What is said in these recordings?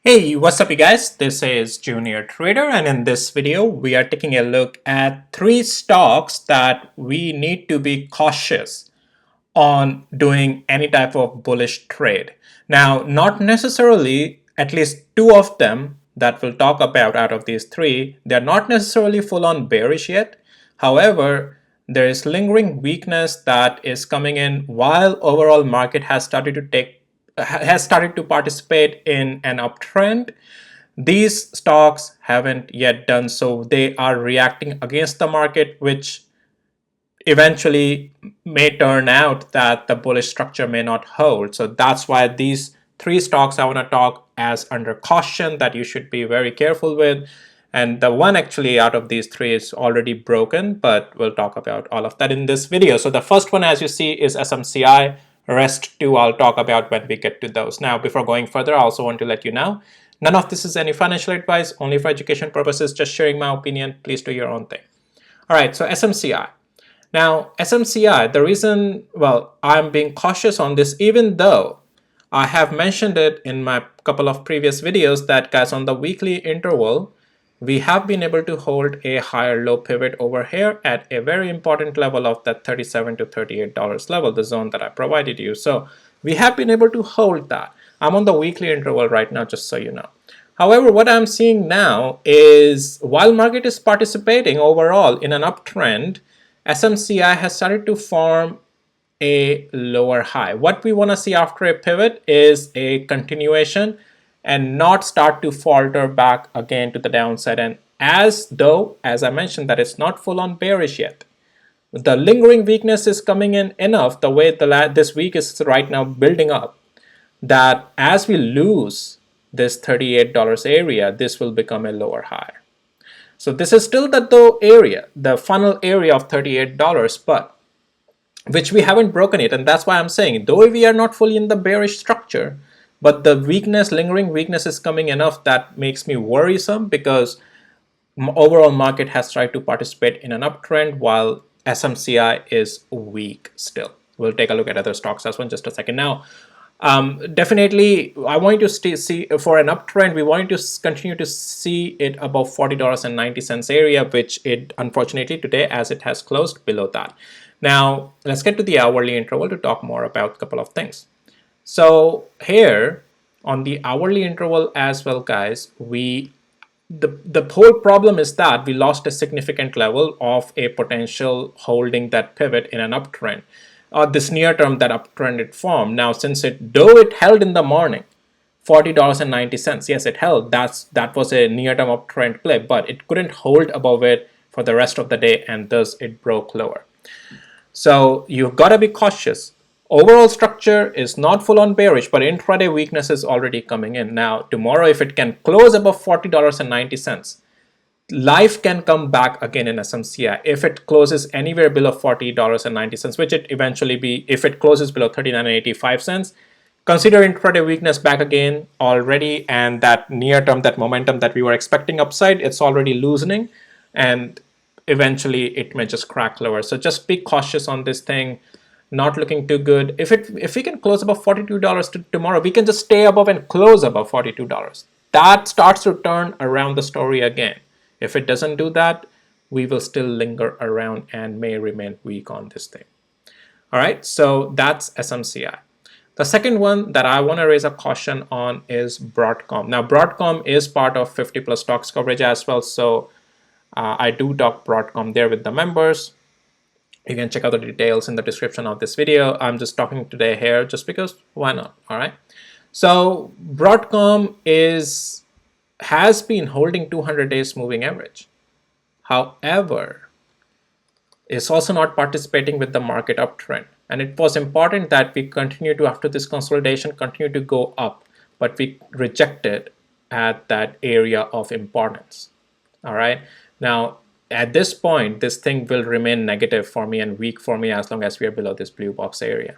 Hey, what's up you guys? This is Junior Trader, and in this video we are taking a look at three stocks that we need to be cautious on doing any type of bullish trade. Now, not necessarily, at least two of them that we'll talk about out of these three, they're not necessarily full on bearish yet. However, there is lingering weakness that is coming in while overall market has started to participate in an uptrend. These stocks haven't yet done so. They are reacting against the market, which eventually may turn out that the bullish structure may not hold. So that's why these three stocks I want to talk as under caution that you should be very careful with. And the one actually out of these three is already broken, but we'll talk about all of that in this video. So the first one, as you see, is SMCI. Rest two I'll talk about when we get to those. Now, before going further, I also want to let you know, none of this is any financial advice, only for education purposes, just sharing my opinion. Please do your own thing. All right, so SMCI. Now, SMCI, the reason, well, I'm being cautious on this, even though I have mentioned it in my couple of previous videos that, guys, on the weekly interval, we have been able to hold a higher low pivot over here at a very important level of that $37 to $38 level, the zone that I provided you. So we have been able to hold that. I'm on the weekly interval right now, just so you know. However, what I'm seeing now is while market is participating overall in an uptrend, SMCI has started to form a lower high. What we want to see after a pivot is a continuation and not start to falter back again to the downside. And as though, as I mentioned, that it's not full on bearish yet. The lingering weakness is coming in enough the way this week is right now building up, that as we lose this $38 area, this will become a lower high. So this is still the low area, the funnel area of $38, but which we haven't broken it. And that's why I'm saying, though we are not fully in the bearish structure, but the weakness, lingering weakness is coming enough that makes me worrisome, because overall market has tried to participate in an uptrend while SMCI is weak still. We'll take a look at other stocks as well in just a second. Now, definitely, I want you to see for an uptrend, we want to continue to see it above $40.90 area, which it unfortunately today, as it has closed below that. Now, let's get to the hourly interval to talk more about a couple of things. So here on the hourly interval as well, guys, the whole problem is that we lost a significant level of a potential holding that pivot in an uptrend. This near term, that uptrend it formed. Now, since though it held in the morning, $40.90, yes, it held. That was a near term uptrend play, but it couldn't hold above it for the rest of the day, and thus it broke lower. So you've got to be cautious. Overall structure is not full on bearish, but intraday weakness is already coming in. Now, tomorrow, if it can close above $40.90, life can come back again in SMCI. If it closes anywhere below $40.90, which it eventually be, if it closes below $39.85, consider intraday weakness back again already, and that near term, that momentum that we were expecting upside, it's already loosening, and eventually it may just crack lower. So just be cautious on this thing. Not looking too good. If we can close above $42 tomorrow, we can just stay above and close above $42. That starts to turn around the story again. If it doesn't do that, we will still linger around and may remain weak on this thing. All right, so that's SMCI. The second one that I want to raise a caution on is Broadcom. Now, Broadcom is part of 50 plus stocks coverage as well, so I do talk Broadcom there with the members. You can check out the details in the description of this video. I'm just talking today here just because why not, all right? So Broadcom has been holding 200 days moving average. However, it's also not participating with the market uptrend. And it was important that we continue to, after this consolidation, continue to go up, but we rejected at that area of importance, all right? Now, at this point, this thing will remain negative for me and weak for me as long as we are below this blue box area.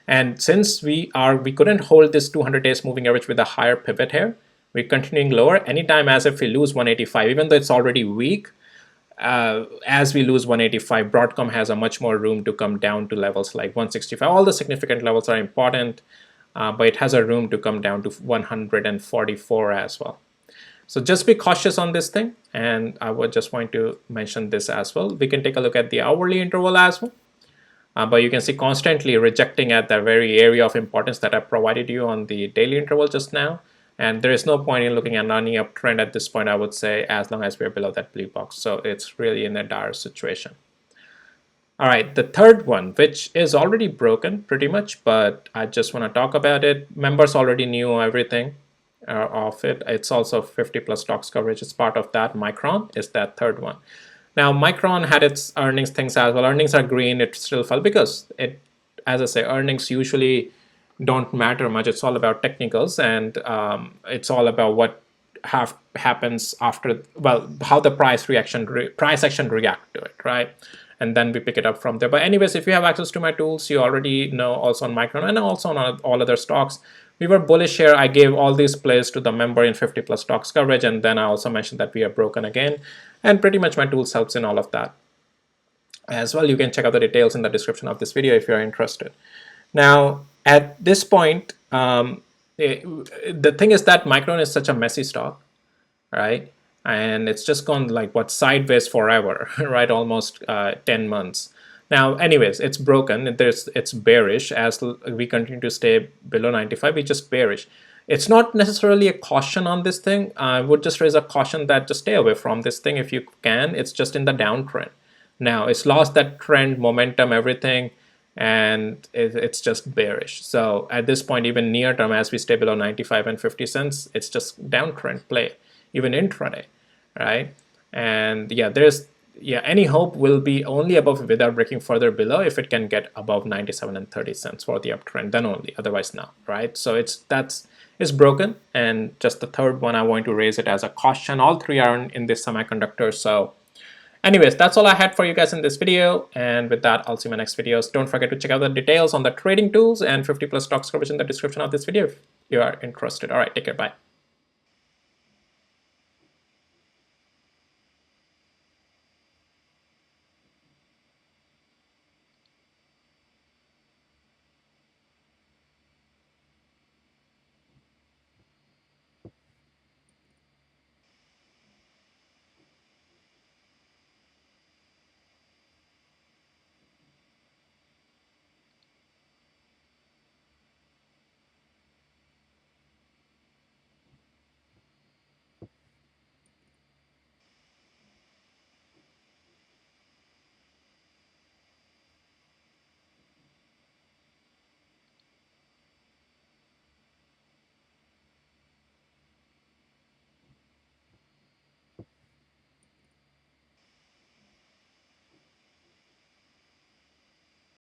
And since we couldn't hold this 200 days moving average with a higher pivot here, we're continuing lower. Anytime as if we lose 185, even though it's already weak, as we lose 185, Broadcom has a much more room to come down to levels like 165. All the significant levels are important. but it has a room to come down to 144 as well. So just be cautious on this thing, and I would just want to mention this as well. We can take a look at the hourly interval as well. But you can see constantly rejecting at the very area of importance that I provided you on the daily interval just now. And there is no point in looking at any uptrend at this point, I would say, as long as we're below that blue box. So it's really in a dire situation. All right, the third one, which is already broken pretty much, but I just want to talk about it. Members already knew everything of it. It's also 50 plus stocks coverage. It's part of that. Micron is that third one. Now, Micron had its earnings things as well. Earnings are green. It still fell because it, as I say, earnings usually don't matter much. It's all about technicals, and it's all about what happens after, well, how the price action react to it, right? And then we pick it up from there. But anyways, if you have access to my tools, you already know also on Micron and also on all other stocks. We were bullish here. I gave all these plays to the member in 50 plus stocks coverage, and then I also mentioned that we are broken again, and pretty much my tools helps in all of that as well. You can check out the details in the description of this video if you're interested. Now, at this point, the thing is that Micron is such a messy stock, right? And it's just gone like what, sideways forever, right? Almost 10 months. Now, anyways, it's broken. It's bearish. As we continue to stay below 95, we just bearish. It's not necessarily a caution on this thing. I would just raise a caution that just stay away from this thing if you can. It's just in the downtrend. Now, it's lost that trend, momentum, everything, and it's just bearish. So at this point, even near term, as we stay below 95 and 50 cents, it's just downtrend play, even intraday, right? And yeah, any hope will be only above without breaking further below if it can get above 97 and 30 cents for the uptrend, then only, otherwise no, right? So it's broken, and just the third one, I want to raise it as a caution. All three are in this semiconductor. So anyways, that's all I had for you guys in this video, and with that, I'll see you in my next videos. Don't forget to check out the details on the trading tools and 50 plus stocks coverage in the description of this video if you are interested. All right, take care, bye.